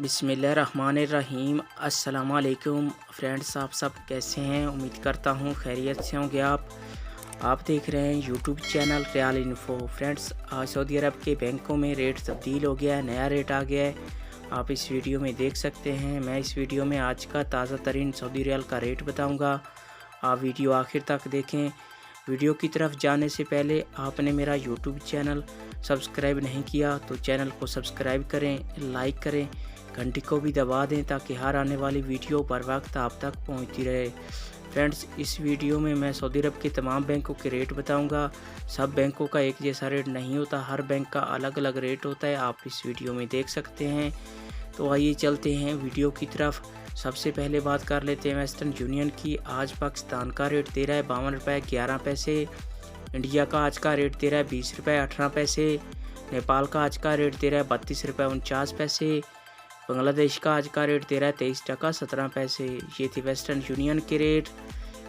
बिस्मिल्लाहिर्रहमानिर्रहीम। अस्सलाम वालेकुम फ्रेंड्स, आप सब कैसे हैं? उम्मीद करता हूँ खैरियत से होंगे। आप देख रहे हैं YouTube channel real info. Friends, आज सऊदी अरब के बैंकों में रेट तब्दील हो गया है, नया रेट आ गया है। आप इस वीडियो में देख सकते हैं। मैं इस वीडियो में आज का ताज़ा तरीन सऊदी रियाल का रेट बताऊँगा। आप वीडियो आखिर तक देखें। वीडियो की तरफ जाने से पहले आपने मेरा यूट्यूब चैनल सब्सक्राइब नहीं किया तो चैनल को सब्सक्राइब करें, लाइक करें, घंटी को भी दबा दें ताकि हर आने वाली वीडियो बर वक्त आप तक पहुंचती रहे। फ्रेंड्स, इस वीडियो में मैं सऊदी अरब के तमाम बैंकों के रेट बताऊंगा। सब बैंकों का एक जैसा रेट नहीं होता, हर बैंक का अलग अलग रेट होता है। आप इस वीडियो में देख सकते हैं। तो आइए चलते हैं वीडियो की तरफ। सबसे पहले बात कर लेते हैं वेस्टर्न यूनियन की। आज पाकिस्तान का रेट दे रहा है 52 रुपये 11 पैसे। इंडिया का आज का रेट दे रहा है 20 रुपये 18 पैसे। नेपाल का आज का रेट दे रहा है 32 रुपये 49 पैसे। बांग्लादेश का आज का रेट दे रहा है 23 टका 17 पैसे। ये थे वेस्टर्न यूनियन के रेट।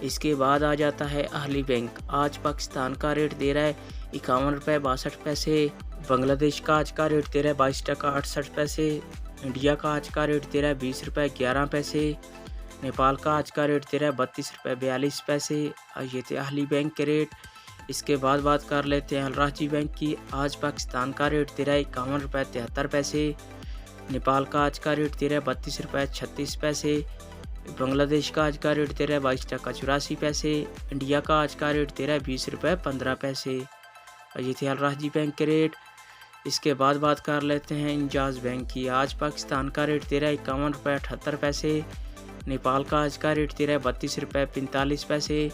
इसके बाद आ जाता है अहली बैंक। आज पाकिस्तान का रेट दे रहा है 51 रुपये 62 पैसे। बांग्लादेश का आज का रेट दे रहा है 22 टका 68 पैसे। इंडिया का आज का रेट दे रहा है 20 रुपये 11 पैसे। नेपाल का आज का रेट दे रहा है 32 रुपये 42 पैसे। ये थे अहली बैंक के रेट। इसके बाद बात कर लेते हैं अलराजी बैंक की। आज पाकिस्तान का रेट दे रहा है 51 रुपये 73 पैसे। नेपाल का आज का रेट दे रहा है 32 रुपये 36 पैसे। बांग्लादेश का आज का रेट दे रहा है 22 टका 84 पैसे। इंडिया का आज का रेट दे रहा है 20 रुपये 15 पैसे। ये थे अलराजी बैंक के रेट। इसके बाद बात कर लेते हैं इंजाज बैंक की। आज पाकिस्तान का रेट दे रहा है 51 रुपये 78 पैसे। नेपाल का आज का रेट दे रहा है 32 रुपये 45 पैसे।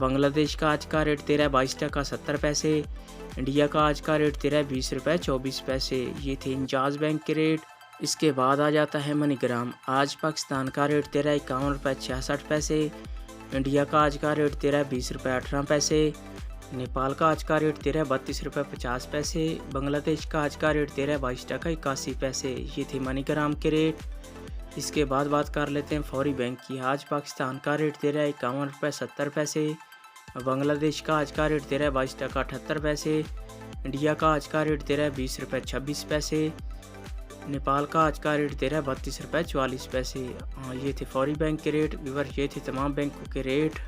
बांग्लादेश का आज का रेट दे रहा है 22 टका 70 पैसे। इंडिया का आज का रेट दे रहा है 20 रुपये 24 पैसे। ये थे इंजाज बैंक के रेट। इसके बाद आ जाता है मनीग्राम। आज पाकिस्तान का रेट दे रहा है 51 रुपये 66 पैसे। इंडिया का आज का रेट दे रहा है 20 रुपये 18 पैसे। नेपाल का आज का रेट दे रहा है 32 रुपये 50 पैसे। बांग्लादेश का आज का रेट दे रहा है 22 टका 81 पैसे। ये थे मनीग्राम के रेट। इसके बाद बात कर लेते हैं फौरी बैंक की। आज पाकिस्तान का रेट दे रहा है 51 रुपये 70 पैसे। बांग्लादेश का आज का रेट दे रहा है 22 टका 78 पैसे। इंडिया का आज का रेट दे रहा है 20 रुपये 26 पैसे। नेपाल का आज का रेट दे रहा है 32 रुपये 44 पैसे। ये थे फौरी बैंक के रेट। व्यूअर, ये थे तमाम बैंकों के रेट।